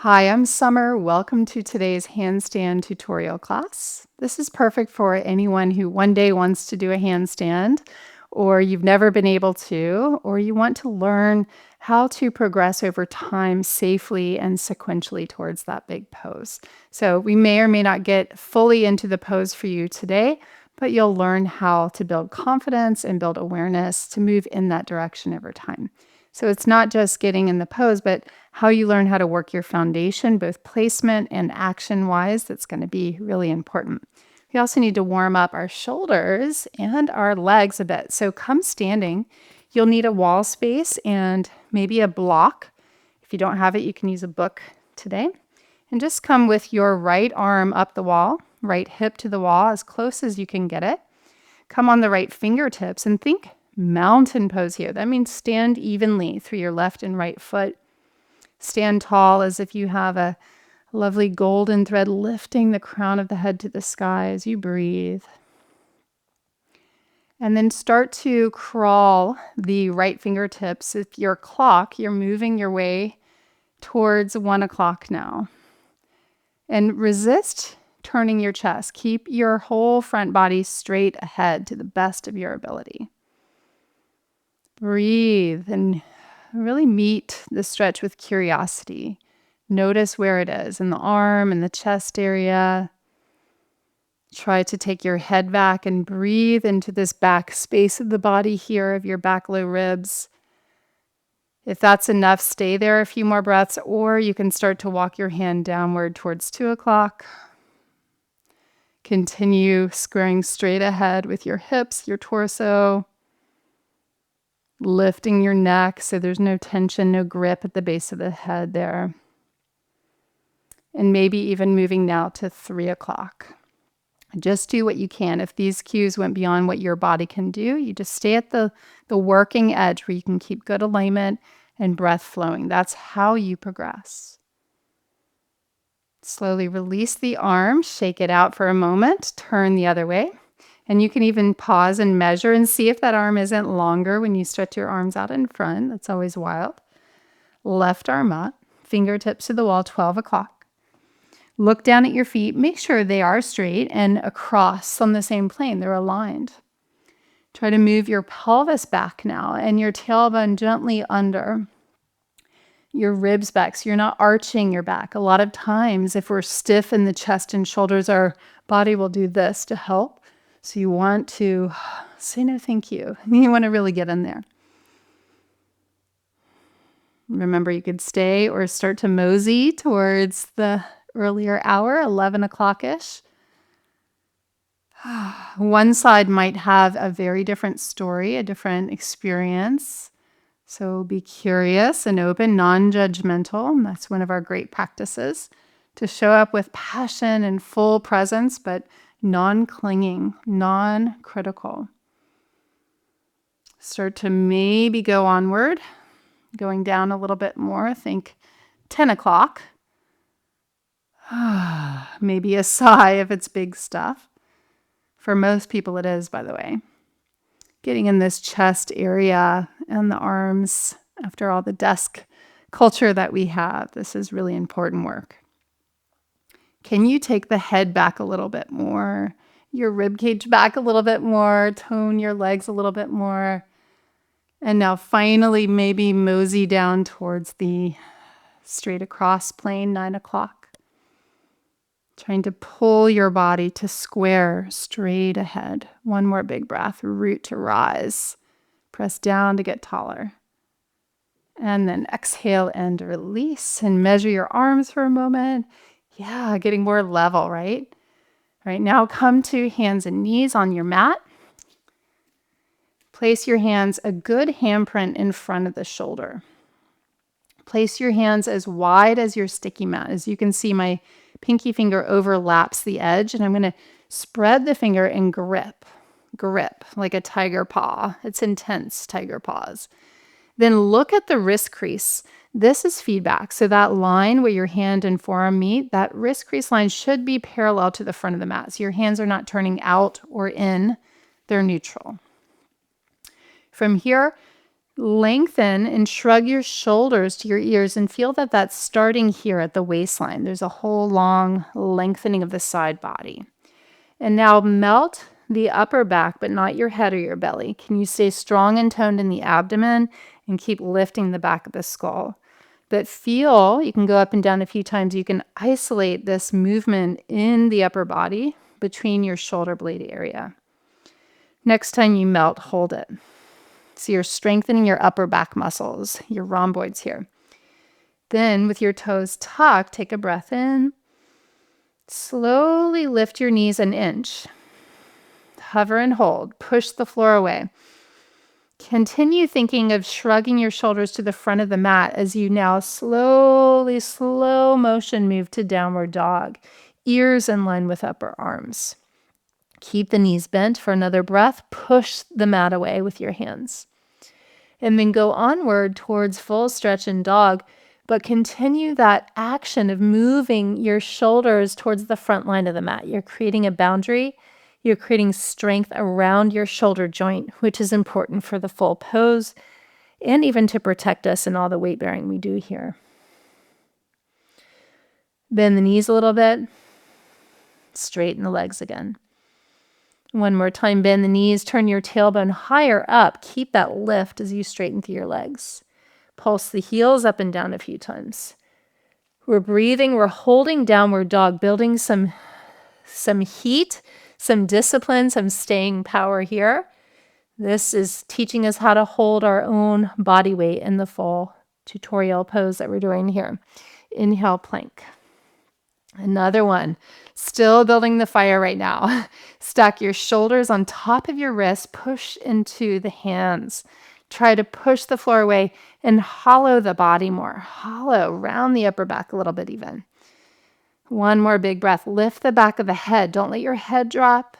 Hi, I'm Summer. Welcome to today's handstand tutorial class. This is perfect for anyone who one day wants to do a handstand, or you've never been able to, or you want to learn how to progress over time safely and sequentially towards that big pose. So we may or may not get fully into the pose for you today, but you'll learn how to build confidence and build awareness to move in that direction over time. So it's not just getting in the pose, but how you learn how to work your foundation, both placement and action-wise. That's going to be really important. We also need to warm up our shoulders and our legs a bit. So come standing. You'll need a wall space and maybe a block. If you don't have it, you can use a book today. And just come with your right arm up the wall, right hip to the wall, as close as you can get it. Come on the right fingertips and think mountain pose here. That means stand evenly through your left and right foot. Stand tall as if you have a lovely golden thread lifting the crown of the head to the sky as you breathe. And then start to crawl the right fingertips. If your clock, you're moving your way towards 1 o'clock now. And resist turning your chest. Keep your whole front body straight ahead to the best of your ability. Breathe and really meet the stretch with curiosity. Notice where it is in the arm and the chest area. Try to take your head back and breathe into this back space of the body here of your back low ribs. If that's enough, stay there a few more breaths, or you can start to walk your hand downward towards 2 o'clock. Continue squaring straight ahead with your hips, your torso. Lifting your neck so there's no tension, no grip at the base of the head there. And maybe even moving now to 3 o'clock. Just do what you can. If these cues went beyond what your body can do, you just stay at the working edge where you can keep good alignment and breath flowing. That's how you progress. Slowly release the arm, shake it out for a moment, turn the other way. And you can even pause and measure and see if that arm isn't longer when you stretch your arms out in front. That's always wild. Left arm up, fingertips to the wall, 12 o'clock. Look down at your feet. Make sure they are straight and across on the same plane. They're aligned. Try to move your pelvis back now and your tailbone gently under your ribs back so you're not arching your back. A lot of times if we're stiff in the chest and shoulders, our body will do this to help. So you want to say no thank you. You want to really get in there. Remember, you could stay or start to mosey towards the earlier hour, 11 o'clock-ish. One side might have a very different story, a different experience. So be curious and open, non-judgmental. That's one of our great practices, to show up with passion and full presence, but non-clinging, non-critical. Start to maybe go onward, going down a little bit more. Think 10 o'clock. Maybe a sigh if it's big stuff. For most people it is, by the way. Getting in this chest area and the arms after all the desk culture that we have. This is really important work. Can you take the head back a little bit more, your rib cage back a little bit more, tone your legs a little bit more, and now finally maybe mosey down towards the straight across plane, 9 o'clock. Trying to pull your body to square straight ahead. One more big breath, root to rise. Press down to get taller. And then exhale and release and measure your arms for a moment. Yeah, getting more level, right? All right, now come to hands and knees on your mat. Place your hands a good handprint in front of the shoulder. Place your hands as wide as your sticky mat. As you can see, my pinky finger overlaps the edge, and I'm going to spread the finger and grip like a tiger paw. It's intense tiger paws. Then look at the wrist crease. This is feedback. So that line where your hand and forearm meet, that wrist crease line should be parallel to the front of the mat. So your hands are not turning out or in, they're neutral. From here, Lengthen and shrug your shoulders to your ears and feel that that's starting here at the waistline. There's a whole long lengthening of the side body. And now melt the upper back, but not your head or your belly. Can you stay strong and toned in the abdomen and keep lifting the back of the skull? But feel, you can go up and down a few times. You can isolate this movement in the upper body between your shoulder blade area. Next time you melt, hold it. So you're strengthening your upper back muscles, your rhomboids here. Then with your toes tucked, take a breath in. Slowly lift your knees an inch. Hover and hold. Push the floor away. Continue thinking of shrugging your shoulders to the front of the mat as you now slowly, slow motion move to downward dog. Ears in line with upper arms. Keep the knees bent for another breath. Push the mat away with your hands. And then go onward towards full stretch in dog, but continue that action of moving your shoulders towards the front line of the mat. You're creating a boundary. You're creating strength around your shoulder joint, which is important for the full pose and even to protect us in all the weight bearing we do here. Bend the knees a little bit. Straighten the legs again. One more time, bend the knees, turn your tailbone higher up. Keep that lift as you straighten through your legs. Pulse the heels up and down a few times. We're breathing, we're holding downward dog, building some heat, some discipline, some staying power here. This is teaching us how to hold our own body weight in the full tutorial pose that we're doing here. Inhale, plank. Another one. Still building the fire right now. Stack your shoulders on top of your wrists. Push into the hands. Try to push the floor away and hollow the body more. Hollow, round the upper back a little bit even. One more big breath. Lift the back of the head. Don't let your head drop.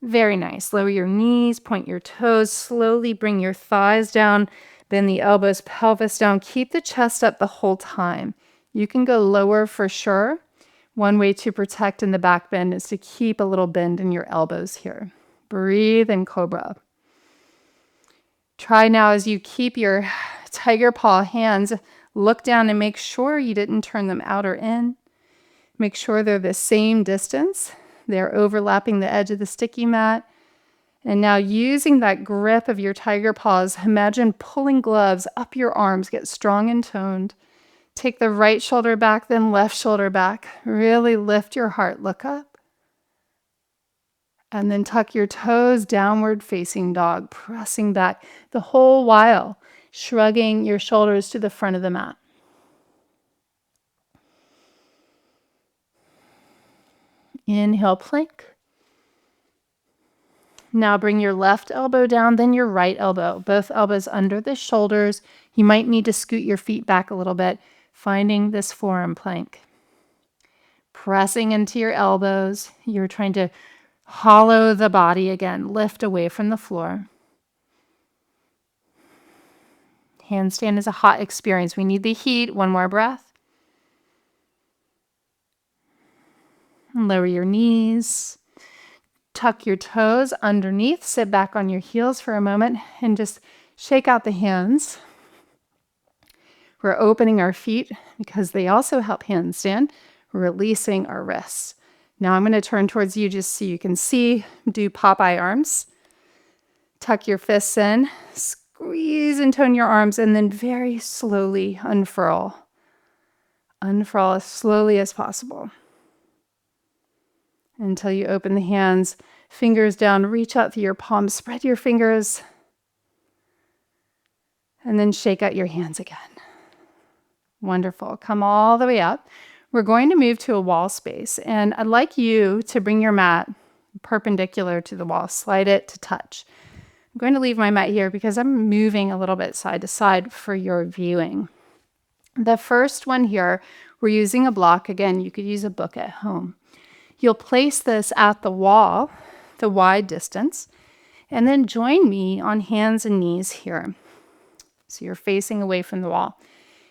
Very nice. Lower your knees, point your toes. Slowly bring your thighs down. Bend the elbows, pelvis down. Keep the chest up the whole time. You can go lower for sure. One way to protect in the back bend is to keep a little bend in your elbows here. Breathe in cobra. Try now as you keep your tiger paw hands, look down and make sure you didn't turn them out or in. Make sure they're the same distance. They're overlapping the edge of the sticky mat. And now using that grip of your tiger paws, imagine pulling gloves up your arms, get strong and toned. Take the right shoulder back, then left shoulder back. Really lift your heart, look up. And then tuck your toes, downward facing dog, pressing back the whole while, shrugging your shoulders to the front of the mat. Inhale, plank. Now bring your left elbow down, then your right elbow. Both elbows under the shoulders. You might need to scoot your feet back a little bit, finding this forearm plank. Pressing into your elbows. You're trying to hollow the body again. Lift away from the floor. Handstand is a hot experience. We need the heat. One more breath. And lower your knees. Tuck your toes underneath. Sit back on your heels for a moment and just shake out the hands. We're opening our feet because they also help handstand, releasing our wrists. Now I'm going to turn towards you just so you can see. Do Popeye arms. Tuck your fists in. Squeeze and tone your arms, and then very slowly unfurl. Unfurl as slowly as possible. Until you open the hands, fingers down, reach out through your palms, spread your fingers, and then shake out your hands again. Wonderful. Come all the way up. We're going to move to a wall space, and I'd like you to bring your mat perpendicular to the wall. Slide it to touch. I'm going to leave my mat here because I'm moving a little bit side to side for your viewing. The first one here, we're using a block. Again, you could use a book at home. You'll place this at the wall, the wide distance, and then join me on hands and knees here. So you're facing away from the wall.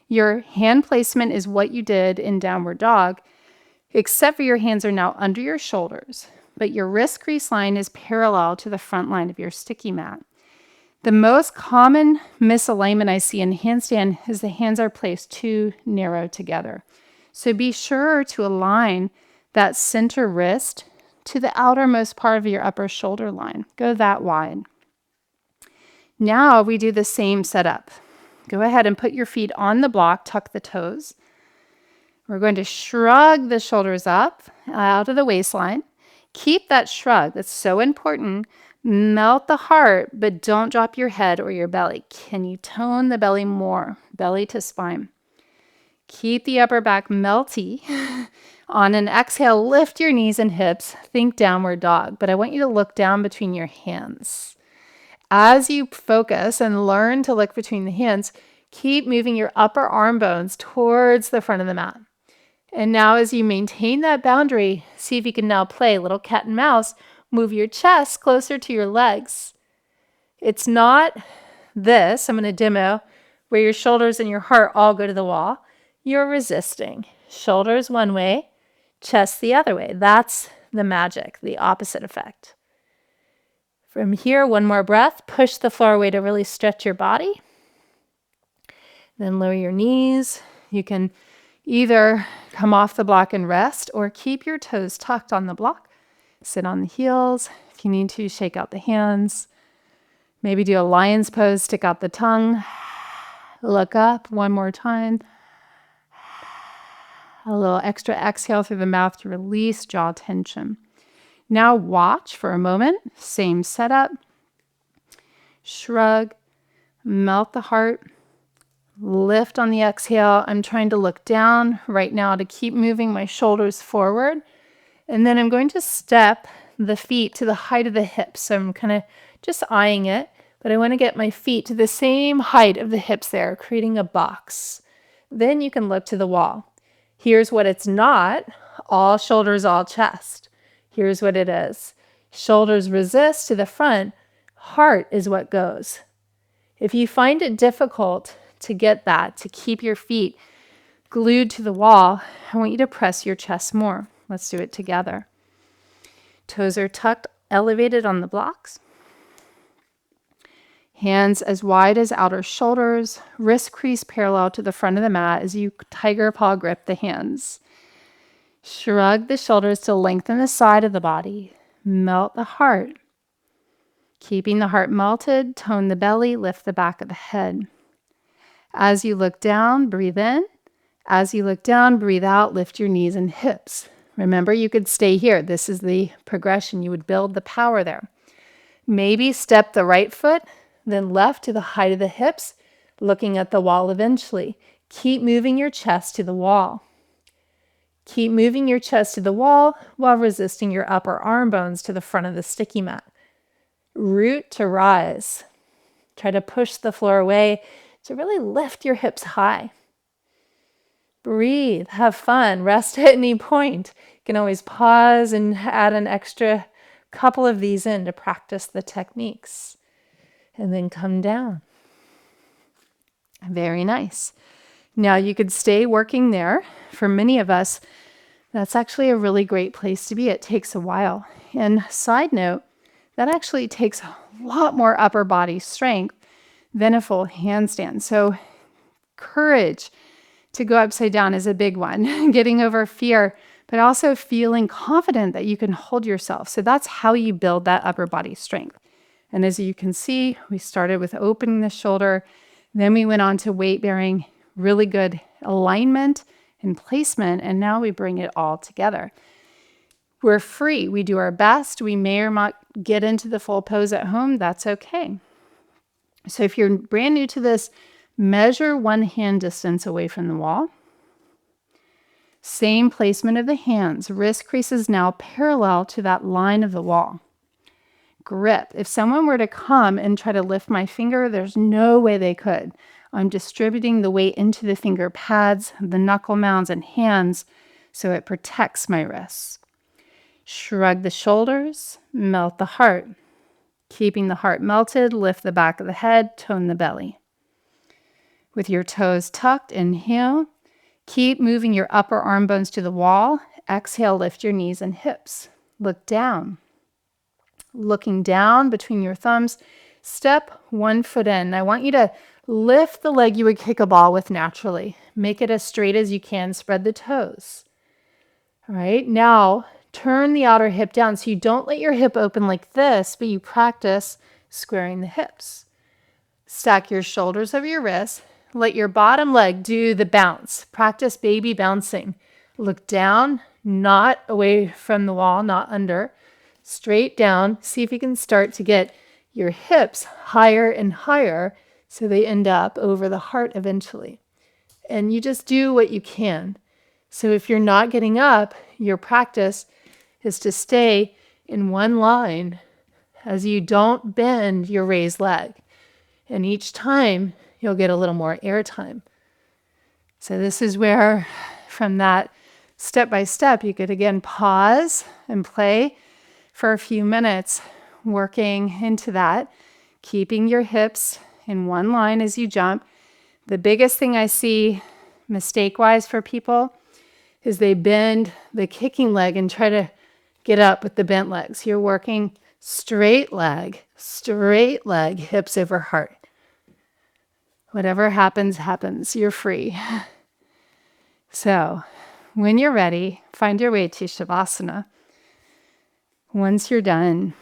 Your hand placement is what you did in downward dog, except for your hands are now under your shoulders, but your wrist crease line is parallel to the front line of your sticky mat. The most common misalignment I see in handstand is the hands are placed too narrow together. So be sure to align that center wrist to the outermost part of your upper shoulder line. Go that wide. Now we do the same setup. Go ahead and put your feet on the block, tuck the toes. We're going to shrug the shoulders up out of the waistline. Keep that shrug. That's so important. Melt the heart, but don't drop your head or your belly. Can you tone the belly more? Belly to spine. Keep the upper back melty. On an exhale, lift your knees and hips. Think downward dog, but I want you to look down between your hands. As you focus and learn to look between the hands, keep moving your upper arm bones towards the front of the mat. And now as you maintain that boundary, see if you can now play a little cat and mouse. Move your chest closer to your legs. It's not this, I'm going to demo, where your shoulders and your heart all go to the wall. You're resisting. Shoulders one way, chest the other way. That's the magic, the opposite effect. From here, one more breath. Push the floor away to really stretch your body. Then lower your knees. You can either come off the block and rest or keep your toes tucked on the block. Sit on the heels. If you need to, shake out the hands. Maybe do a lion's pose, stick out the tongue. Look up one more time. A little extra exhale through the mouth to release jaw tension. Now watch for a moment. Same setup. Shrug. Melt the heart. Lift on the exhale. I'm trying to look down right now to keep moving my shoulders forward. And then I'm going to step the feet to the height of the hips. So I'm kind of just eyeing it, but I want to get my feet to the same height of the hips there, creating a box. Then you can look to the wall. Here's what it's not. All shoulders, all chest. Here's what it is. Shoulders resist to the front. Heart is what goes. If you find it difficult to get that, to keep your feet glued to the wall, I want you to press your chest more. Let's do it together. Toes are tucked, elevated on the blocks. Hands as wide as outer shoulders, wrist crease parallel to the front of the mat as you tiger paw grip the hands. Shrug the shoulders to lengthen the side of the body. Melt the heart. Keeping the heart melted, tone the belly, lift the back of the head. As you look down, breathe in. As you look down, breathe out, lift your knees and hips. Remember, you could stay here. This is the progression. You would build the power there. Maybe step the right foot, then left to the height of the hips, looking at the wall eventually. Keep moving your chest to the wall. Keep moving your chest to the wall while resisting your upper arm bones to the front of the sticky mat. Root to rise. Try to push the floor away to really lift your hips high. Breathe, have fun, rest at any point. You can always pause and add an extra couple of these in to practice the techniques. And then come down. Very nice. Now you could stay working there. For many of us, that's actually a really great place to be. It takes a while. And side note, that actually takes a lot more upper body strength than a full handstand. So courage to go upside down is a big one. Getting over fear, but also feeling confident that you can hold yourself. So that's how you build that upper body strength. And as you can see, we started with opening the shoulder, then we went on to weight bearing, really good alignment and placement, and now we bring it all together. We're free. We do our best. We may or not get into the full pose at home. That's okay. So if you're brand new to this, measure one hand distance away from the wall. Same placement of the hands. Wrist creases now parallel to that line of the wall. Grip. If someone were to come and try to lift my finger, there's no way they could. I'm distributing the weight into the finger pads, the knuckle mounds, and hands so it protects my wrists. Shrug the shoulders, melt the heart. Keeping the heart melted, lift the back of the head, tone the belly. With your toes tucked, inhale. Keep moving your upper arm bones to the wall. Exhale, lift your knees and hips. Look down. Looking down between your thumbs, Step one foot in. I want you to lift the leg you would kick a ball with naturally. Make it as straight as you can. Spread the toes. All right, now turn the outer hip down. So you don't let your hip open like this, but you practice squaring the hips. Stack your shoulders over your wrists. Let your bottom leg do the bounce. Practice baby bouncing. Look down, not away from the wall, not under. Straight down. See if you can start to get your hips higher and higher so they end up over the heart eventually. And you just do what you can. So if you're not getting up, your practice is to stay in one line as you don't bend your raised leg. And each time, you'll get a little more air time. So this is where, from that step by step, you could again pause and play for a few minutes, working into that, keeping your hips in one line as you jump. The biggest thing I see mistake-wise for people is they bend the kicking leg and try to get up with the bent legs. You're working straight leg, hips over heart. Whatever happens, happens. You're free. So when you're ready, find your way to Shavasana. Once you're done,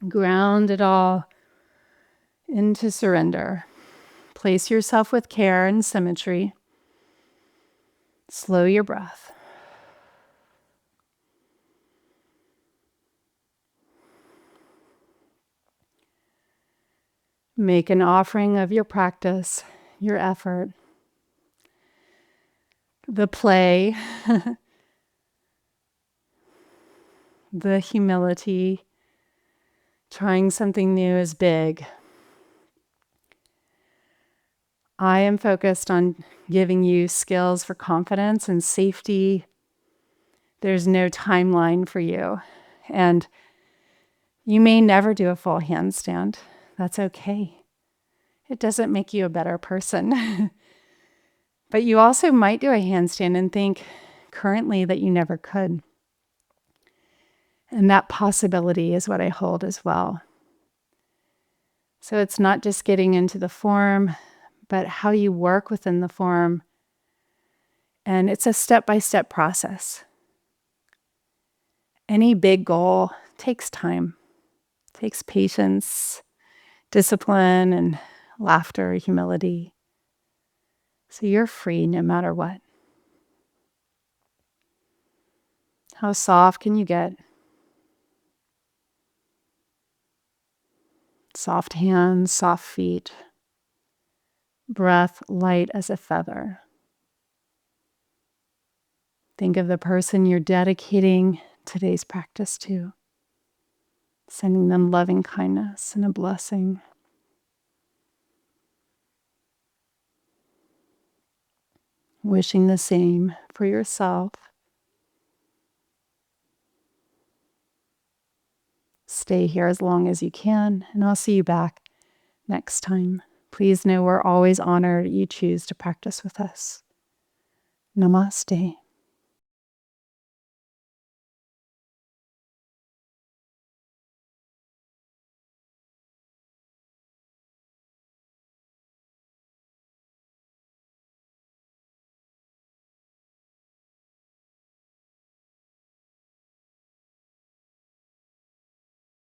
ground it all into surrender. Place yourself with care and symmetry. Slow your breath. Make an offering of your practice, your effort, the play, the humility. Trying something new is big. I am focused on giving you skills for confidence and safety. There's no timeline for you. And you may never do a full handstand. That's okay. It doesn't make you a better person. But you also might do a handstand and think currently that you never could. And that possibility is what I hold as well. So it's not just getting into the form, but how you work within the form. And it's a step-by-step process. Any big goal takes time, takes patience, discipline, and laughter, humility. So you're free no matter what. How soft can you get? Soft hands, soft feet. Breath light as a feather. Think of the person you're dedicating today's practice to. Sending them loving kindness and a blessing. Wishing the same for yourself. Stay here as long as you can, and I'll see you back next time. Please know we're always honored you choose to practice with us. Namaste.